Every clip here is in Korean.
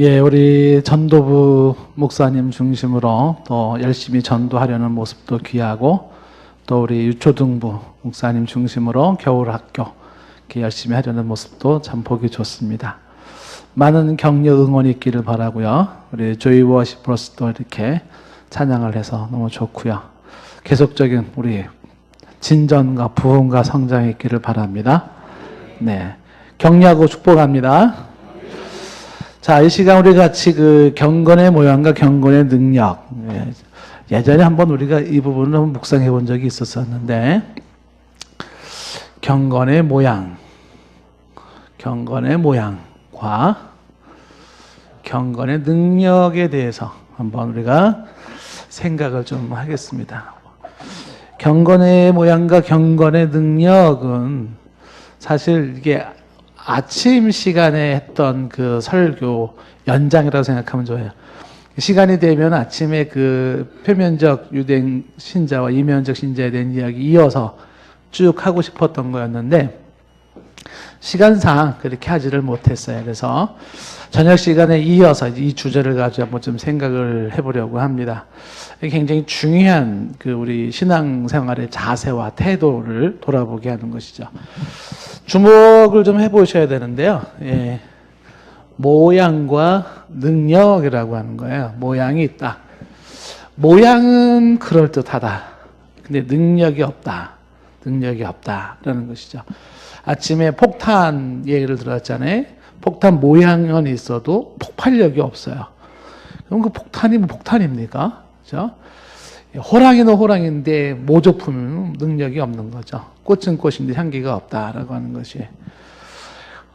예, 우리 전도부 목사님 중심으로 또 열심히 전도하려는 모습도 귀하고, 또 우리 유초등부 목사님 중심으로 겨울학교 이렇게 열심히 하려는 모습도 참 보기 좋습니다. 많은 격려 응원이 있기를 바라고요. 우리 조이 워시퍼스도 이렇게 찬양을 해서 너무 좋고요. 계속적인 우리 진전과 부흥과 성장이 있기를 바랍니다. 네, 격려하고 축복합니다. 자, 이 시간 우리 같이 그 경건의 모양과 경건의 능력, 예전에 한번 우리가 이 부분을 한번 묵상해 본 적이 있었는데, 경건의 모양과 경건의 능력에 대해서 한번 우리가 생각을 좀 하겠습니다. 경건의 모양과 경건의 능력은 사실 이게 아침 시간에 했던 그 설교 연장이라고 생각하면 좋아요. 시간이 되면 아침에 그 표면적 유대인 신자와 이면적 신자에 대한 이야기 이어서 쭉 하고 싶었던 거였는데, 시간상 그렇게 하지를 못했어요. 그래서 저녁 시간에 이어서 이 주제를 가지고 한번 좀 생각을 해보려고 합니다. 굉장히 중요한 그 우리 신앙생활의 자세와 태도를 돌아보게 하는 것이죠. 주목을 좀 해보셔야 되는데요. 예. 모양과 능력이라고 하는 거예요. 모양이 있다. 모양은 그럴듯하다. 근데 능력이 없다. 능력이 없다라는 것이죠. 아침에 폭탄 얘기를 들었잖아요. 폭탄 모양은 있어도 폭발력이 없어요. 그럼 그 폭탄이 뭐 폭탄입니까? 그렇죠? 호랑이는 호랑이인데 모조품은 능력이 없는 거죠. 꽃은 꽃인데 향기가 없다라고 하는 것이.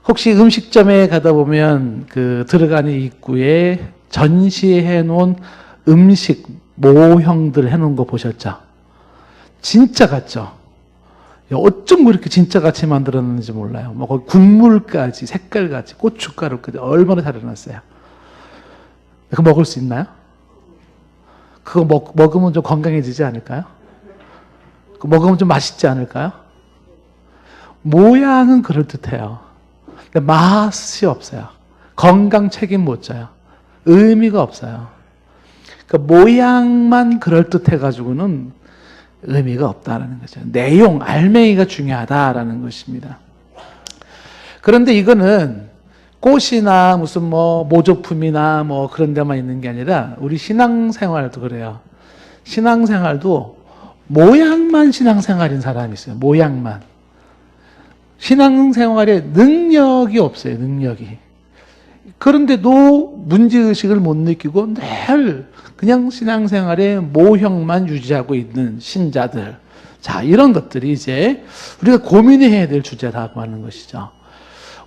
혹시 음식점에 가다 보면 그 들어가는 입구에 전시해 놓은 음식 모형들 해놓은 거 보셨죠? 진짜 같죠? 어쩜 그렇게 진짜 같이 만들었는지 몰라요. 뭐 국물까지, 색깔같이, 고춧가루까지 얼마나 잘 해놨어요. 그거 먹을 수 있나요? 그거 먹으면 좀 건강해지지 않을까요? 그거 먹으면 좀 맛있지 않을까요? 모양은 그럴듯해요. 근데 맛이 없어요. 건강 책임 못 져요. 의미가 없어요. 그 모양만 그럴듯해가지고는 의미가 없다라는 거죠. 내용, 알맹이가 중요하다라는 것입니다. 그런데 이거는 꽃이나 무슨 뭐 모조품이나 뭐 그런 데만 있는 게 아니라 우리 신앙생활도 그래요. 신앙생활도 모양만 신앙생활인 사람이 있어요. 모양만. 신앙생활에 능력이 없어요. 능력이. 그런데도 문제의식을 못 느끼고 늘 그냥 신앙생활의 모형만 유지하고 있는 신자들. 자, 이런 것들이 이제 우리가 고민해야 될 주제라고 하는 것이죠.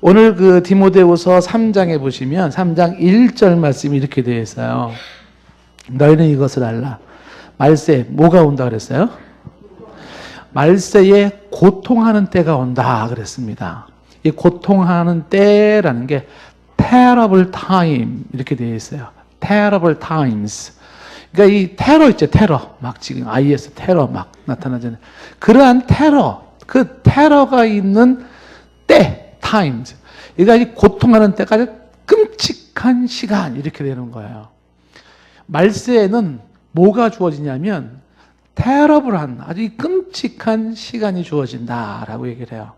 오늘 그 디모데후서 3장에 보시면 3장 1절 말씀이 이렇게 되어 있어요. 너희는 이것을 알라. 말세, 뭐가 온다 그랬어요? 말세에 고통하는 때가 온다 그랬습니다. 이 고통하는 때라는 게 terrible time 이렇게 되어 있어요. terrible times. 그러니까 이 테러 있죠, 테러. 막 지금 IS 테러 막 나타나잖아요. 그러한 테러, 그 테러가 있는 때, times. 그러니까 이 고통하는 때까지 끔찍한 시간 이렇게 되는 거예요. 말세에는 뭐가 주어지냐면 terrible한 아주 끔찍한 시간이 주어진다라고 얘기를 해요.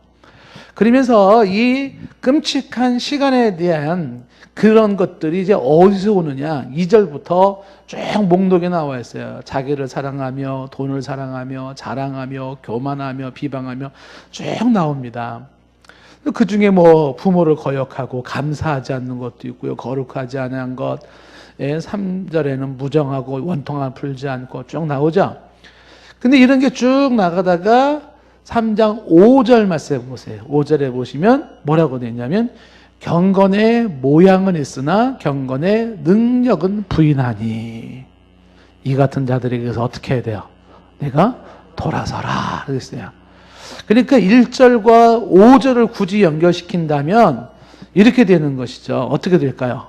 그러면서 이 끔찍한 시간에 대한 그런 것들이 이제 어디서 오느냐? 2절부터 쭉 목록에 나와 있어요. 자기를 사랑하며, 돈을 사랑하며, 자랑하며, 교만하며, 비방하며 쭉 나옵니다. 그 중에 뭐 부모를 거역하고 감사하지 않는 것도 있고요. 거룩하지 않은 것. 3절에는 무정하고 원통함을 풀지 않고 쭉 나오죠. 근데 이런 게 쭉 나가다가 3장 5절 말씀 보세요. 5절에 보시면 뭐라고 되어 있냐면 경건의 모양은 있으나 경건의 능력은 부인하니 이 같은 자들에게서 어떻게 해야 돼요? 내가 돌아서라 그랬어요. 그러니까 1절과 5절을 굳이 연결시킨다면 이렇게 되는 것이죠. 어떻게 될까요?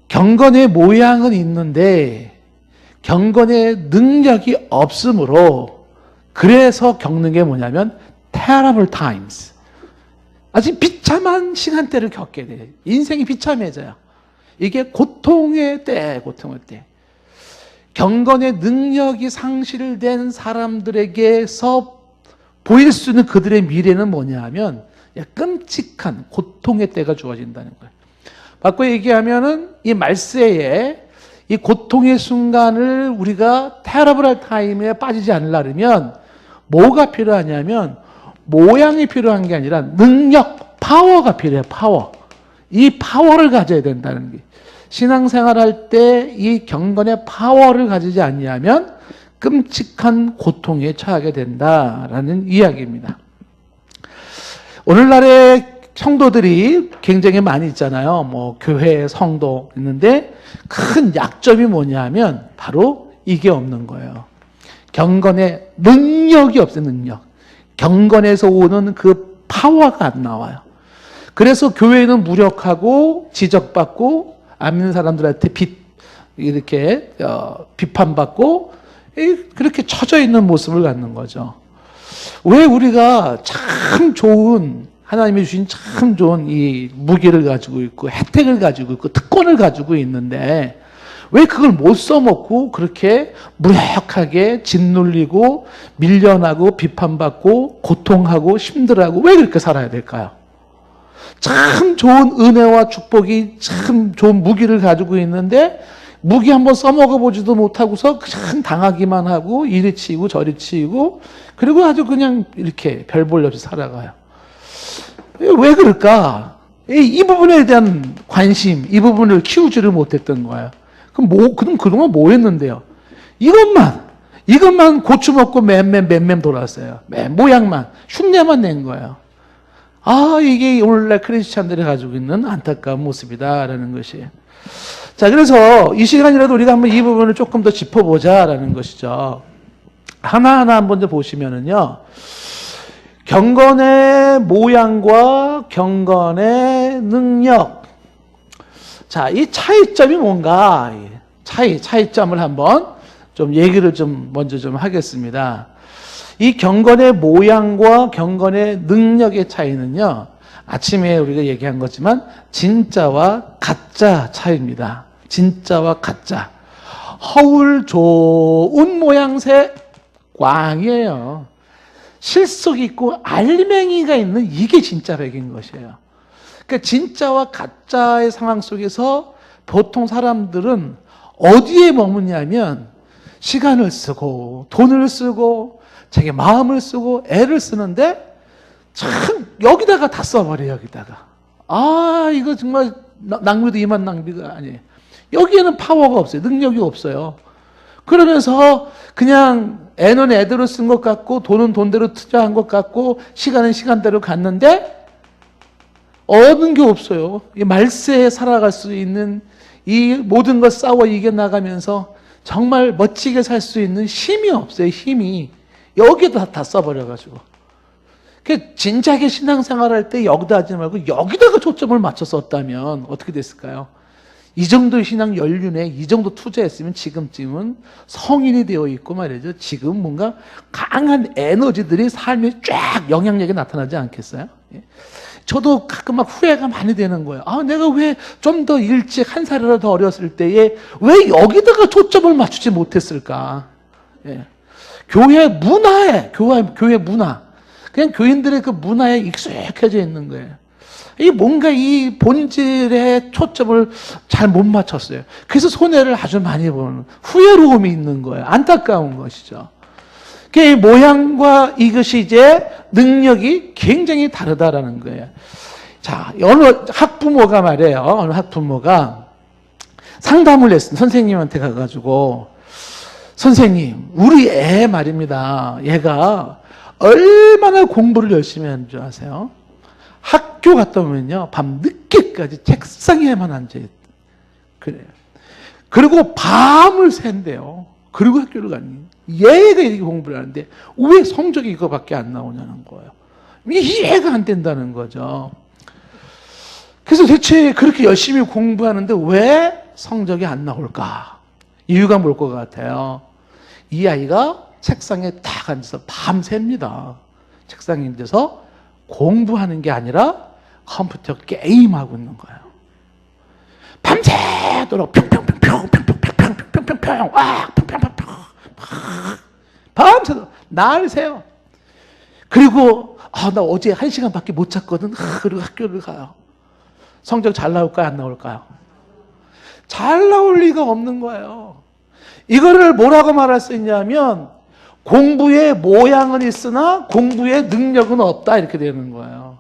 경건의 모양은 있는데 경건의 능력이 없으므로 그래서 겪는 게 뭐냐면 terrible times. 아주 비참한 시간대를 겪게 돼요. 인생이 비참해져요. 이게 고통의 때, 고통의 때. 경건의 능력이 상실된 사람들에게서 보일 수 있는 그들의 미래는 뭐냐 하면 끔찍한 고통의 때가 주어진다는 거예요. 바꿔 얘기하면은 이 말세에 이 고통의 순간을 우리가 테러블할 타임에 빠지지 않으려면 뭐가 필요하냐면 모양이 필요한 게 아니라 능력, 파워가 필요해요. 파워. 이 파워를 가져야 된다는 게. 신앙생활할 때 이 경건의 파워를 가지지 않냐면 끔찍한 고통에 처하게 된다라는 이야기입니다. 오늘날의 성도들이 굉장히 많이 있잖아요. 뭐 교회 성도 있는데 큰 약점이 뭐냐면 바로 이게 없는 거예요. 경건의 능력이 없어요. 능력. 경건에서 오는 그 파워가 안 나와요. 그래서 교회는 무력하고 지적받고 안 믿는 사람들한테 이렇게 비판받고 그렇게 처져 있는 모습을 갖는 거죠. 왜 우리가 참 좋은 하나님이 주신 참 좋은 이 무기를 가지고 있고 혜택을 가지고 있고 특권을 가지고 있는데 왜 그걸 못 써먹고 그렇게 무력하게 짓눌리고 밀려나고 비판받고 고통하고 힘들어하고 왜 그렇게 살아야 될까요? 참 좋은 은혜와 축복이 참 좋은 무기를 가지고 있는데 무기 한번 써먹어 보지도 못하고서 그냥 당하기만 하고 이리 치이고 저리 치이고 그리고 아주 그냥 이렇게 별 볼 없이 살아가요. 왜 그럴까? 이 부분에 대한 관심, 이 부분을 키우지를 못했던 거예요. 그럼 그동안 뭐 했는데요? 이것만 고추 먹고 맴 돌았어요. 모양만, 흉내만 낸 거예요. 아, 이게 오늘날 크리스찬들이 가지고 있는 안타까운 모습이다라는 것이. 자, 그래서 이 시간이라도 우리가 한번 이 부분을 조금 더 짚어보자라는 것이죠. 하나하나 한번 더 보시면은요. 경건의 모양과 경건의 능력. 자, 이 차이점이 뭔가? 차이점을 한번 좀 얘기를 먼저 하겠습니다. 이 경건의 모양과 경건의 능력의 차이는요, 아침에 우리가 얘기한 거지만, 진짜와 가짜 차이입니다. 진짜와 가짜. 허울 좋은 모양새 꽝이에요. 실속 있고 알맹이가 있는 이게 진짜 백인 것이에요. 그러니까 진짜와 가짜의 상황 속에서 보통 사람들은 어디에 머무냐면 시간을 쓰고 돈을 쓰고 자기 마음을 쓰고 애를 쓰는데 참 여기다가 다 써버려요. 여기다가. 아, 이거 정말 낭비도 이만 낭비가 아니에요. 여기에는 파워가 없어요. 능력이 없어요. 그러면서 그냥 애는 애대로 쓴 것 같고 돈은 돈대로 투자한 것 같고 시간은 시간대로 갔는데 얻은 게 없어요. 이 말세에 살아갈 수 있는 이 모든 것 싸워 이겨나가면서 정말 멋지게 살 수 있는 힘이 없어요. 힘이. 여기에다 다 써버려가지고. 진작에 신앙생활 할 때 여기다 하지 말고 여기다가 초점을 맞춰 썼다면 어떻게 됐을까요? 이 정도 신앙 연륜에 이 정도 투자했으면 지금쯤은 성인이 되어 있고 말이죠. 지금 뭔가 강한 에너지들이 삶에 쫙 영향력이 나타나지 않겠어요? 예. 저도 가끔 막 후회가 많이 되는 거예요. 아, 내가 왜 좀 더 일찍 한 살이라도 더 어렸을 때에 왜 여기다가 초점을 맞추지 못했을까? 예. 교회 문화에, 교회 문화. 그냥 교인들의 그 문화에 익숙해져 있는 거예요. 뭔가 이 본질에 초점을 잘 못 맞췄어요. 그래서 손해를 아주 많이 보는 후회로움이 있는 거예요. 안타까운 것이죠. 이 모양과 이것이 이제 능력이 굉장히 다르다라는 거예요. 자, 어느 학부모가 말이에요. 어느 학부모가 상담을 했습니다. 선생님한테 가가지고 선생님, 우리 애 말입니다. 얘가 얼마나 공부를 열심히 하는 줄 아세요? 학교 갔다 오면요, 밤 늦게까지 책상에만 앉아있대. 그래요. 그리고 밤을 샌대요. 그리고 학교를 가니. 얘가 이렇게 공부를 하는데, 왜 성적이 이거밖에 안 나오냐는 거예요. 이해가 안 된다는 거죠. 그래서 대체 그렇게 열심히 공부하는데 왜 성적이 안 나올까? 이유가 뭘 것 같아요? 이 아이가 책상에 딱 앉아서 밤새입니다. 책상에 앉아서 공부하는 게 아니라 컴퓨터 게임하고 있는 거예요. 밤새도록 평평평평평평평평평 와 평평평평 밤새도록 날 새요. 그리고 나 어제 1시간밖에 못 잤거든. 그리고 학교를 가요. 성적 잘 나올까요? 안 나올까요? 잘 나올 리가 없는 거예요. 이거를 뭐라고 말할 수 있냐면 공부의 모양은 있으나 공부의 능력은 없다 이렇게 되는 거예요.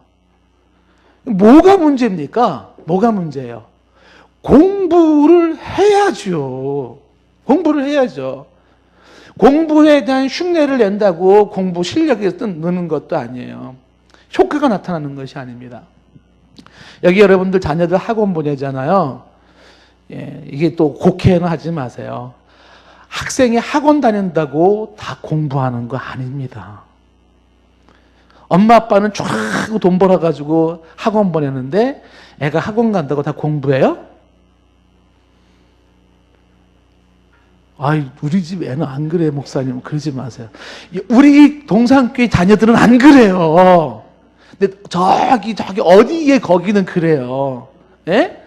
뭐가 문제입니까? 뭐가 문제예요? 공부를 해야죠. 공부를 해야죠. 공부에 대한 흉내를 낸다고 공부 실력이 느는 것도 아니에요. 효과가 나타나는 것이 아닙니다. 여기 여러분들 자녀들 학원 보내잖아요. 예, 이게 또 곡해는 하지 마세요. 학생이 학원 다닌다고 다 공부하는 거 아닙니다. 엄마 아빠는 쫙 돈 벌어가지고 학원 보내는데 애가 학원 간다고 다 공부해요? 우리 집 애는 안 그래, 목사님. 그러지 마세요. 우리 동산교회 자녀들은 안 그래요. 근데 저기 어디에 거기는 그래요. 예?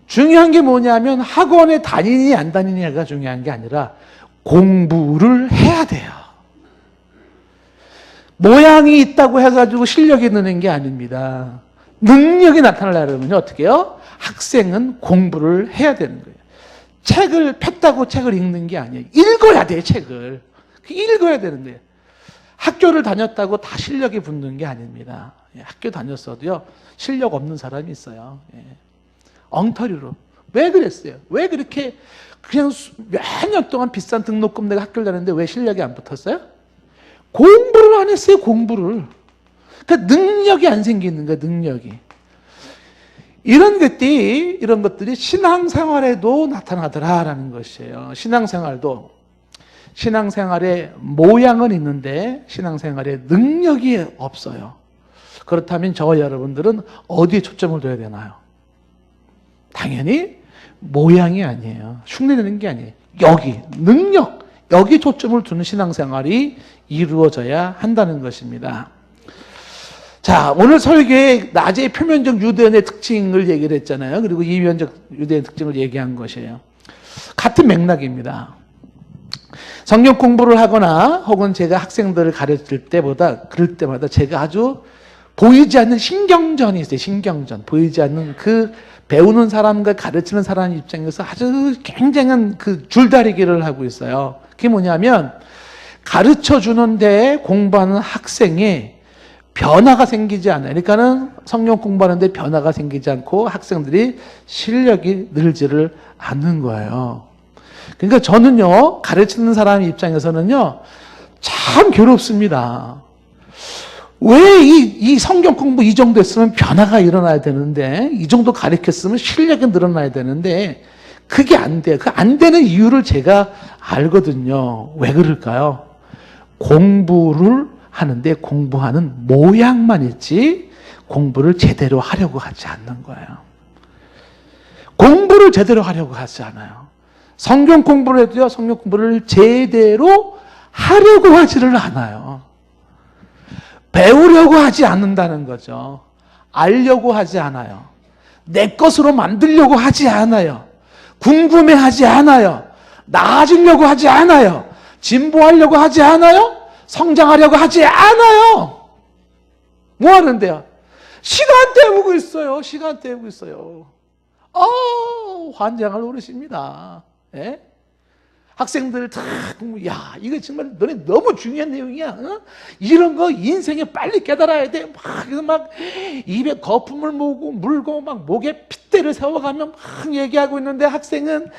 중요한 게 뭐냐면 학원에 다니니 안 다니냐가 중요한 게 아니라 공부를 해야 돼요. 모양이 있다고 해가지고 실력이 느는 게 아닙니다. 능력이 나타나려면 어떻게 해요? 학생은 공부를 해야 되는 거예요. 책을 폈다고 책을 읽는 게 아니에요. 읽어야 돼요, 책을. 읽어야 되는 거예요. 학교를 다녔다고 다 실력이 붙는 게 아닙니다. 학교 다녔어도요, 실력 없는 사람이 있어요. 엉터리로. 왜 그랬어요? 왜 그렇게 그냥 몇 년 동안 비싼 등록금 내가 학교를 다녔는데 왜 실력이 안 붙었어요? 공부를 안 했어요, 공부를. 그러니까 능력이 안 생기는 거예요, 능력이. 이런 것들이 신앙생활에도 나타나더라라는 것이에요. 신앙생활의 모양은 있는데 신앙생활의 능력이 없어요. 그렇다면 저와 여러분들은 어디에 초점을 둬야 되나요? 당연히 모양이 아니에요. 흉내내는 게 아니에요. 능력, 여기 초점을 두는 신앙생활이 이루어져야 한다는 것입니다. 자, 오늘 설교에 낮의 표면적 유대인의 특징을 얘기를 했잖아요. 그리고 이면적 유대인의 특징을 얘기한 것이에요. 같은 맥락입니다. 성경 공부를 하거나 혹은 제가 학생들을 가르칠 그럴 때마다 제가 아주 보이지 않는 신경전이 있어요. 신경전. 보이지 않는 그 배우는 사람과 가르치는 사람 입장에서 아주 굉장한 그 줄다리기를 하고 있어요. 그게 뭐냐면 가르쳐 주는데 공부하는 학생이 변화가 생기지 않아요. 그러니까는 성경 공부하는데 변화가 생기지 않고 학생들이 실력이 늘지를 않는 거예요. 그러니까 저는요, 가르치는 사람 입장에서는요, 참 괴롭습니다. 왜 이 성경 공부 이 정도 했으면 변화가 일어나야 되는데, 이 정도 가르쳤으면 실력이 늘어나야 되는데, 그게 안 돼요. 그 안 되는 이유를 제가 알거든요. 왜 그럴까요? 공부를 하는데 공부하는 모양만 있지 공부를 제대로 하려고 하지 않는 거예요. 공부를 제대로 하려고 하지 않아요. 성경 공부를 해도요, 성경 공부를 제대로 하려고 하지를 않아요. 배우려고 하지 않는다는 거죠. 알려고 하지 않아요. 내 것으로 만들려고 하지 않아요. 궁금해하지 않아요. 나아지려고 하지 않아요. 진보하려고 하지 않아요. 성장하려고 하지 않아요. 뭐 하는데요? 시간 때우고 있어요. 시간 때우고 있어요. 환장을 노릇입니다. 예? 학생들 다, 이거 정말 너네 너무 중요한 내용이야. 어? 이런 거 인생에 빨리 깨달아야 돼. 막 입에 거품을 물고 막 목에 핏대를 세워가며 막 얘기하고 있는데 학생은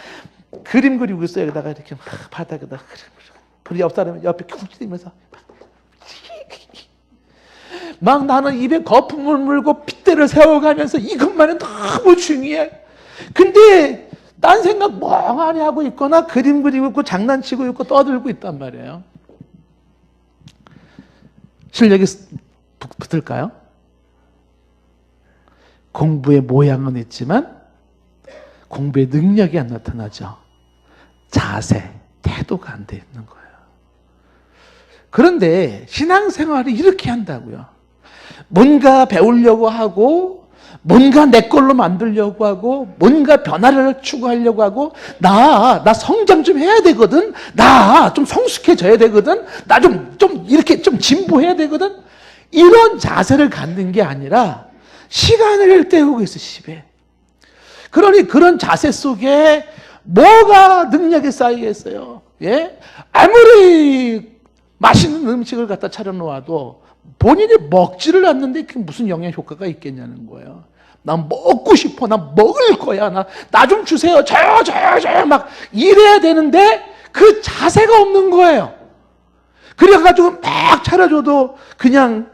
그림 그리고 있어요. 여기다가 이렇게 막 바닥에다가 그리고 옆 사람이 옆에 쿵 찌면서 막 나는 입에 거품을 물고 핏대를 세워가면서 이것만은 너무 중요해. 근데 딴 생각 멍하니 하고 있거나 그림 그리고 있고 장난치고 있고 떠들고 있단 말이에요. 실력이 붙을까요? 공부의 모양은 있지만 공부의 능력이 안 나타나죠. 자세, 태도가 안 돼 있는 거예요. 그런데 신앙생활이 이렇게 한다고요. 뭔가 배우려고 하고 뭔가 내 걸로 만들려고 하고 뭔가 변화를 추구하려고 하고 나 성장 좀 해야 되거든. 나 좀 성숙해져야 되거든. 나 좀 이렇게 좀 진보해야 되거든. 이런 자세를 갖는 게 아니라 시간을 때우고 있어, 집에. 그러니 그런 자세 속에 뭐가 능력이 쌓이겠어요? 예? 아무리 맛있는 음식을 갖다 차려놓아도 본인이 먹지를 않는데 그게 무슨 영양 효과가 있겠냐는 거예요. 난 먹고 싶어. 난 먹을 거야. 나 좀 주세요. 저요. 막 이래야 되는데 그 자세가 없는 거예요. 그래가지고 막 차려줘도 그냥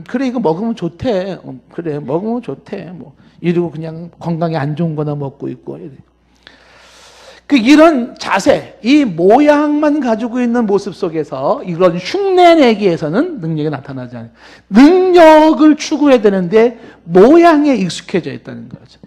그래 이거 먹으면 좋대. 그래 먹으면 좋대. 뭐 이러고 그냥 건강에 안 좋은 거나 먹고 있고. 이런 자세, 이 모양만 가지고 있는 모습 속에서 이런 흉내내기에서는 능력이 나타나지 않아요. 능력을 추구해야 되는데 모양에 익숙해져 있다는 거죠.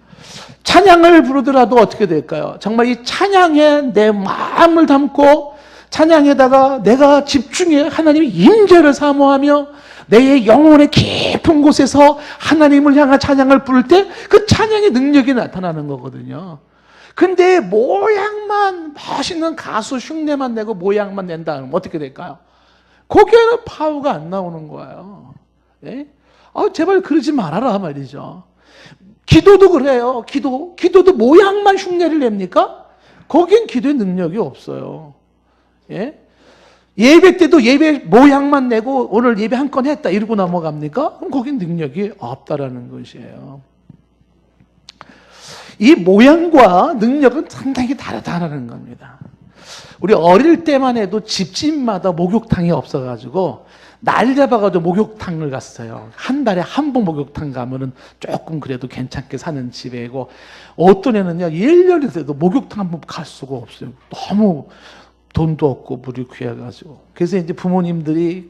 찬양을 부르더라도 어떻게 될까요? 정말 이 찬양에 내 마음을 담고 찬양에다가 내가 집중해 하나님의 임재를 사모하며 내 영혼의 깊은 곳에서 하나님을 향한 찬양을 부를 때 그 찬양의 능력이 나타나는 거거든요. 근데 모양만 멋있는 가수 흉내만 내고 모양만 낸다 그러면 어떻게 될까요? 거기에는 파워가 안 나오는 거예요. 예? 제발 그러지 말아라 말이죠. 기도도 그래요. 기도도 모양만 흉내를 냅니까? 거긴 기도의 능력이 없어요. 예? 예배 때도 예배 모양만 내고 오늘 예배 한 건 했다 이러고 넘어갑니까? 그럼 거긴 능력이 없다라는 것이에요. 이 모양과 능력은 상당히 다르다는 겁니다. 우리 어릴 때만 해도 집집마다 목욕탕이 없어가지고 날 잡아가지고 목욕탕을 갔어요. 한 달에 한 번 목욕탕 가면은 조금 그래도 괜찮게 사는 집이고 어떤 애는요 1년이 돼도 목욕탕 한 번 갈 수가 없어요. 너무 돈도 없고 물이 귀해가지고. 그래서 이제 부모님들이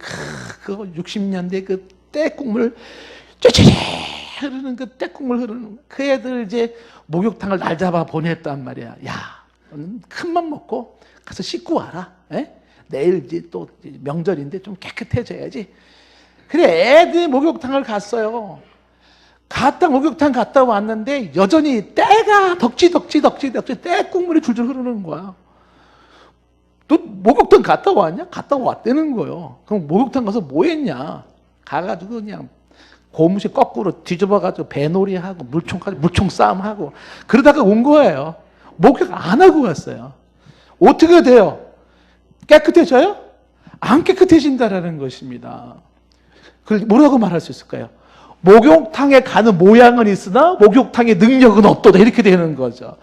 그 60년대 그 떼국물 쪼쪼쪼 흐르는 그 떼국물 흐르는 그 애들 이제 목욕탕을 날 잡아 보냈단 말이야. 야, 너는 큰맘 먹고 가서 씻고 와라. 에? 내일 이제 또 명절인데 좀 깨끗해져야지. 그래, 애들이 목욕탕을 갔어요. 목욕탕 갔다 왔는데 여전히 때가 덕지 떼국물이 줄줄 흐르는 거야. 너 목욕탕 갔다 왔냐? 갔다 왔다는 거예요. 그럼 목욕탕 가서 뭐 했냐? 가가지고 그냥 고무신 거꾸로 뒤집어가지고 배놀이하고 물총 싸움하고 그러다가 온 거예요. 목욕 안 하고 갔어요. 어떻게 돼요? 깨끗해져요? 안 깨끗해진다라는 것입니다. 그걸 뭐라고 말할 수 있을까요? 목욕탕에 가는 모양은 있으나 목욕탕의 능력은 없도다 이렇게 되는 거죠.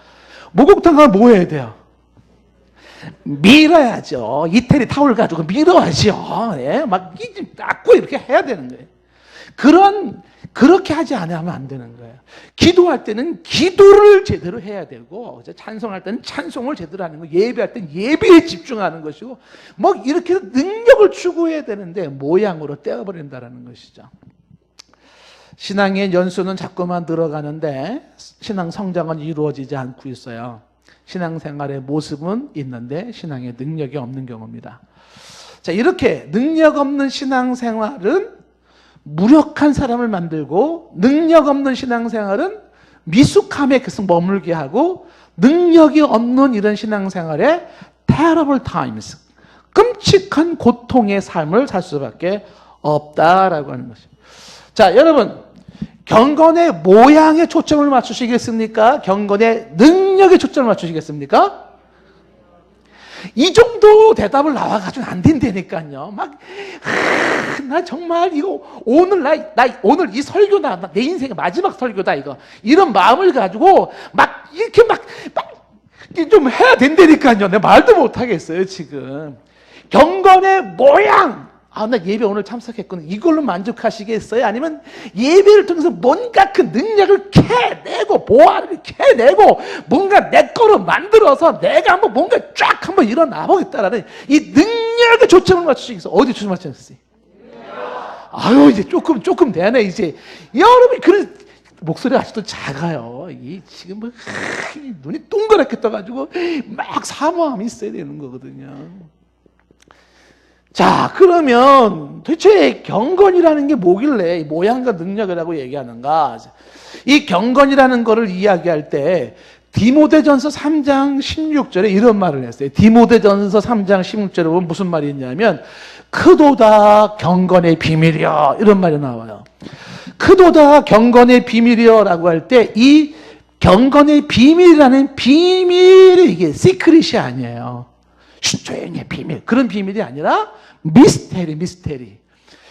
목욕탕 가면 뭐 해야 돼요? 밀어야죠. 이태리 타올 가지고 밀어야죠. 예? 막 닦고 이렇게 해야 되는 거예요. 그렇게 하지 않으면 안 되는 거예요. 기도할 때는 기도를 제대로 해야 되고, 찬송할 때는 찬송을 제대로 하는 거, 예배할 때는 예배에 집중하는 것이고, 뭐 이렇게 능력을 추구해야 되는데 모양으로 떼어버린다는 것이죠. 신앙의 연수는 자꾸만 늘어가는데 신앙 성장은 이루어지지 않고 있어요. 신앙생활의 모습은 있는데 신앙의 능력이 없는 경우입니다. 자, 이렇게 능력 없는 신앙생활은 무력한 사람을 만들고 능력 없는 신앙생활은 미숙함에 계속 머물게 하고 능력이 없는 이런 신앙생활에 terrible times, 끔찍한 고통의 삶을 살 수밖에 없다라고 하는 것입니다. 자, 여러분 경건의 모양에 초점을 맞추시겠습니까? 경건의 능력에 초점을 맞추시겠습니까? 이 정도 대답을 나와가지고 안 된다니까요. 나 정말 이거 오늘 오늘 이 설교다. 내 인생의 마지막 설교다 이거. 이런 마음을 가지고 이렇게 좀 해야 된다니까요. 내가 말도 못 하겠어요 지금. 경건의 모양. 나 예배 오늘 참석했거든. 이걸로 만족하시겠어요? 아니면 예배를 통해서 뭔가 그 능력을 캐내고 보화를 캐내고 뭔가 내 거로 만들어서 내가 한번 뭔가 쫙 한번 일어나 보겠다라는 이 능력에 초점을 맞추시겠어요? 어디 초점 맞추셨어요? 아유 이제 조금 되네 이제. 여러분이 그런 목소리가 아직도 작아요. 이 지금 눈이 동그랗게 떠가지고 막 사모함이 있어야 되는 거거든요. 자, 그러면 도대체 경건이라는 게 뭐길래 모양과 능력이라고 얘기하는가? 이 경건이라는 거를 이야기할 때 디모데전서 3장 16절에 이런 말을 했어요. 디모데전서 3장 16절에 보면 무슨 말이 있냐면 크도다 경건의 비밀이여, 이런 말이 나와요. 크도다 경건의 비밀이여 라고 할 때 이 경건의 비밀이라는 비밀이 이게 시크릿이 아니에요. 조용히 비밀, 그런 비밀이 아니라 미스테리.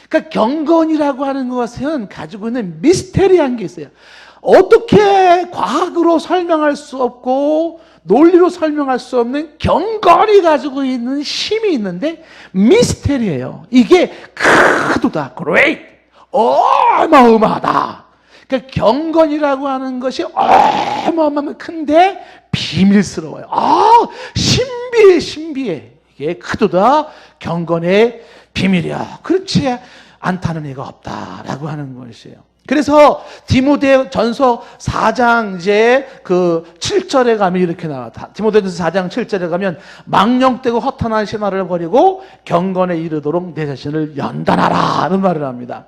그러니까 경건이라고 하는 것은 가지고 있는 미스테리한 게 있어요. 어떻게 과학으로 설명할 수 없고 논리로 설명할 수 없는 경건이 가지고 있는 힘이 있는데 미스테리예요. 이게 크도다, great, 어마어마하다. 그러니까 경건이라고 하는 것이 어마어마하면 큰데 비밀스러워요. 신비해. 이게 크도다 경건의 비밀이야. 그렇지 않다는 애가 없다라고 하는 것이에요. 그래서 디모데전서 4장 이제 그 7절에 가면 이렇게 나와. 디모데전서 4장 7절에 가면 망령되고 허탄한 신화를 버리고 경건에 이르도록 내 자신을 연단하라는 말을 합니다.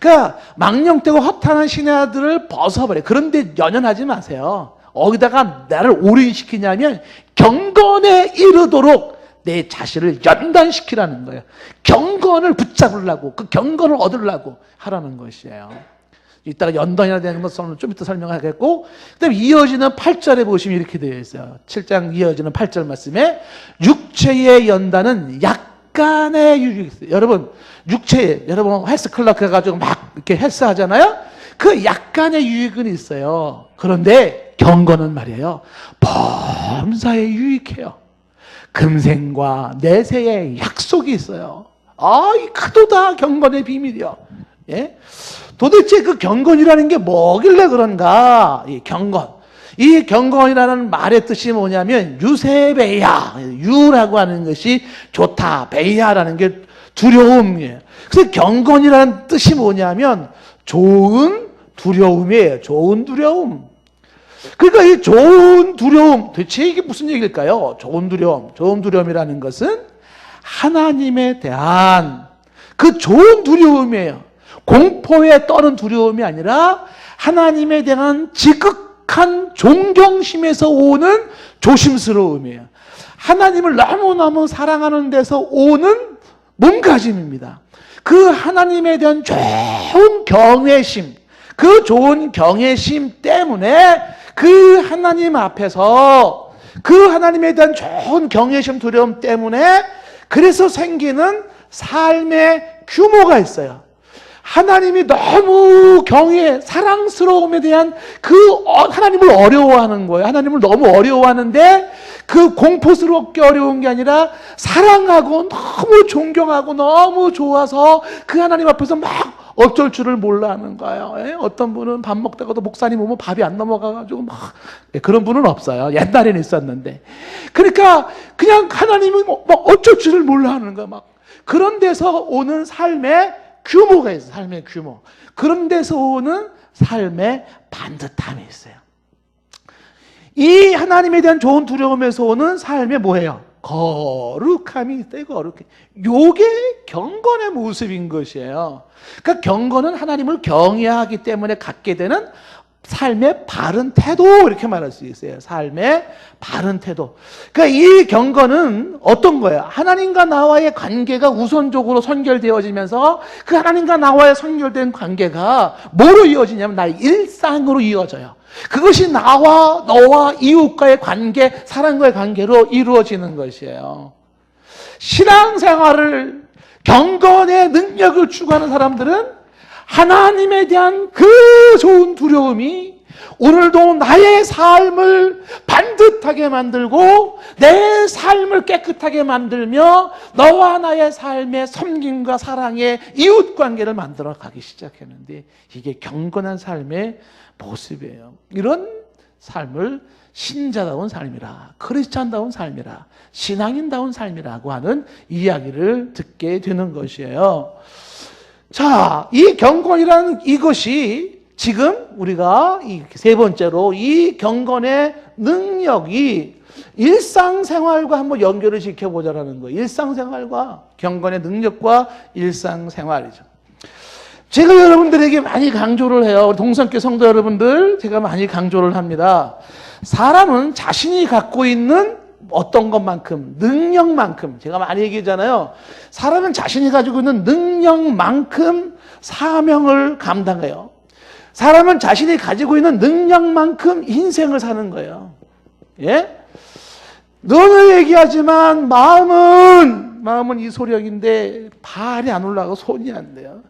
그러니까 망령되고 허탄한 신화들을 벗어버려. 그런데 연연하지 마세요. 어디다가 나를 올인시키냐면 경건에 이르도록 내 자신을 연단시키라는 거예요. 경건을 붙잡으려고, 그 경건을 얻으려고 하라는 것이에요. 이따가 연단이라 되는 것은 좀 이따 설명하겠고, 그 다음에 이어지는 8절에 보시면 이렇게 되어 있어요. 7장 이어지는 8절 말씀에 육체의 연단은 약간의 유익이 있어요. 여러분, 여러분 헬스 클럽 가가지고 막 이렇게 헬스 하잖아요? 그 약간의 유익은 있어요. 그런데 경건은 말이에요. 범사에 유익해요. 금생과 내세의 약속이 있어요. 이 크도다 경건의 비밀이요. 예? 도대체 그 경건이라는 게 뭐길래 그런가? 이 경건이라는 말의 뜻이 뭐냐면 유세베야, 유라고 하는 것이 좋다, 베야라는 게 두려움이에요. 그래서 경건이라는 뜻이 뭐냐면 좋은 두려움이에요. 좋은 두려움. 그러니까 이 좋은 두려움, 대체 이게 무슨 얘기일까요? 좋은 두려움이라는 것은 하나님에 대한 그 좋은 두려움이에요. 공포에 떠는 두려움이 아니라 하나님에 대한 지극한 존경심에서 오는 조심스러움이에요. 하나님을 너무너무 사랑하는 데서 오는 몸가짐입니다. 그 하나님에 대한 좋은 경외심, 그 좋은 경외심 때문에 그 하나님 앞에서 그 하나님에 대한 좋은 경외심, 두려움 때문에 그래서 생기는 삶의 규모가 있어요. 하나님이 너무 사랑스러움에 대한 하나님을 어려워하는 거예요. 하나님을 너무 어려워하는데 그 공포스럽게 어려운 게 아니라 사랑하고 너무 존경하고 너무 좋아서 그 하나님 앞에서 막 어쩔 줄을 몰라 하는 거예요. 어떤 분은 밥 먹다가도 목사님 오면 밥이 안 넘어가가지고 막 그런 분은 없어요. 옛날에는 있었는데. 그러니까 그냥 하나님은 막 어쩔 줄을 몰라 하는 거야. 막 그런 데서 오는 삶의 규모가 있어요. 삶의 규모. 그런 데서 오는 삶의 반듯함이 있어요. 이 하나님에 대한 좋은 두려움에서 오는 삶의 뭐예요? 거룩함이 있어요. 거룩해. 요게 경건의 모습인 것이에요. 그러니까 경건은 하나님을 경외하기 때문에 갖게 되는 삶의 바른 태도, 이렇게 말할 수 있어요. 삶의 바른 태도. 그러니까 이 경건은 어떤 거예요? 하나님과 나와의 관계가 우선적으로 선결되어지면서 그 하나님과 나와의 선결된 관계가 뭐로 이어지냐면 나의 일상으로 이어져요. 그것이 나와 너와 이웃과의 관계, 사람과의 관계로 이루어지는 것이에요. 신앙생활을 경건의 능력을 추구하는 사람들은 하나님에 대한 그 좋은 두려움이 오늘도 나의 삶을 반듯하게 만들고 내 삶을 깨끗하게 만들며 너와 나의 삶의 섬김과 사랑의 이웃관계를 만들어 가기 시작했는데 이게 경건한 삶의 모습이에요. 이런 삶을 신자다운 삶이라, 크리스찬다운 삶이라, 신앙인다운 삶이라고 하는 이야기를 듣게 되는 것이에요. 자, 이 경건이라는 이것이 지금 우리가 세 번째로 이 경건의 능력이 일상생활과 한번 연결을 시켜보자라는 거예요. 일상생활과 경건의 능력과 일상생활이죠. 제가 여러분들에게 많이 강조를 해요. 우리 동성교 성도 여러분들, 제가 많이 강조를 합니다. 사람은 자신이 갖고 있는 어떤 것만큼, 능력만큼, 제가 많이 얘기하잖아요. 사람은 자신이 가지고 있는 능력만큼 사명을 감당해요. 사람은 자신이 가지고 있는 능력만큼 인생을 사는 거예요. 예? 너는 얘기하지만 마음은 이소력인데 발이 안 올라가고 손이 안 돼요.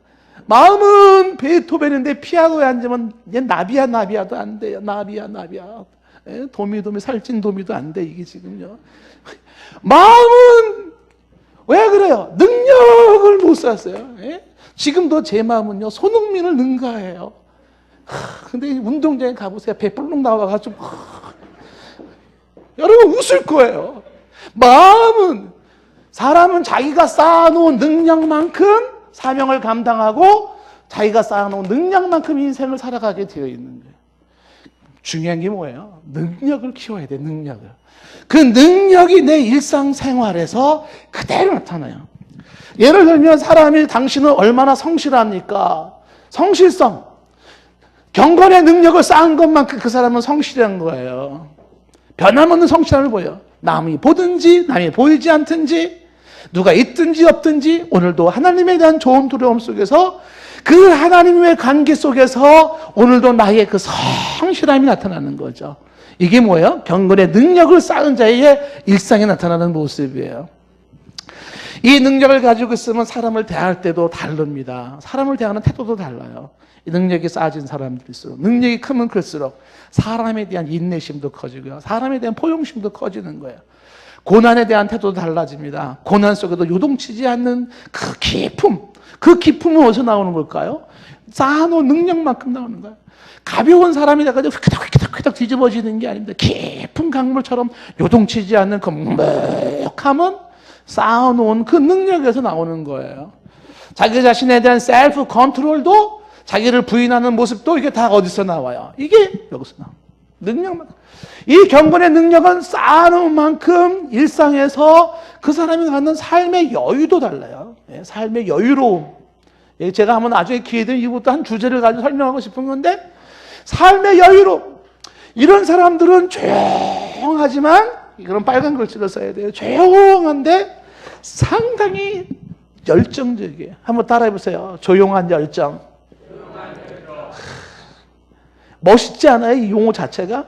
마음은 베토벤인데 피아노에 앉으면 얘 나비야도 안 돼요. 나비야. 예? 도미 살찐 도미도 안 돼 이게 지금요. 마음은 왜 그래요? 능력을 못 샀어요. 예? 지금도 제 마음은요 손흥민을 능가해요. 근데 운동장에 가보세요. 배 뿔룩 나와가지고 여러분 웃을 거예요. 사람은 자기가 쌓아놓은 능력만큼 사명을 감당하고 자기가 쌓아놓은 능력만큼 인생을 살아가게 되어 있는 거예요. 중요한 게 뭐예요? 능력을 키워야 돼, 능력을. 그 능력이 내 일상생활에서 그대로 나타나요. 예를 들면 사람이 당신은 얼마나 성실합니까? 성실성. 경건의 능력을 쌓은 것만큼 그 사람은 성실한 거예요. 변함없는 성실함을 보여. 남이 보든지 남이 보이지 않든지 누가 있든지 없든지 오늘도 하나님에 대한 좋은 두려움 속에서 그 하나님의 관계 속에서 오늘도 나의 그 성실함이 나타나는 거죠. 이게 뭐예요? 경건의 능력을 쌓은 자의 일상에 나타나는 모습이에요. 이 능력을 가지고 있으면 사람을 대할 때도 다릅니다. 사람을 대하는 태도도 달라요. 이 능력이 쌓아진 사람들일수록, 능력이 크면 클수록 사람에 대한 인내심도 커지고요. 사람에 대한 포용심도 커지는 거예요. 고난에 대한 태도도 달라집니다. 고난 속에도 요동치지 않는 그 기쁨. 그 기쁨은 어디서 나오는 걸까요? 쌓아놓은 능력만큼 나오는 거예요. 가벼운 사람이 돼가지고 휘덕휘덕 뒤집어지는 게 아닙니다. 깊은 강물처럼 요동치지 않는 그 묵묵함은 쌓아놓은 그 능력에서 나오는 거예요. 자기 자신에 대한 셀프 컨트롤도 자기를 부인하는 모습도 이게 다 어디서 나와요? 이게 여기서 나와요. 능력만. 이 경건의 능력은 쌓아놓은 만큼 일상에서 그 사람이 갖는 삶의 여유도 달라요. 삶의 여유로움. 제가 한번 나중에 기회 되면 이것도 한 주제를 가지고 설명하고 싶은 건데, 삶의 여유로움. 이런 사람들은 조용하지만, 이건 빨간 글씨로 써야 돼요. 조용한데 상당히 열정적이에요. 한번 따라해보세요. 조용한 열정. 멋있지 않아요? 이 용어 자체가?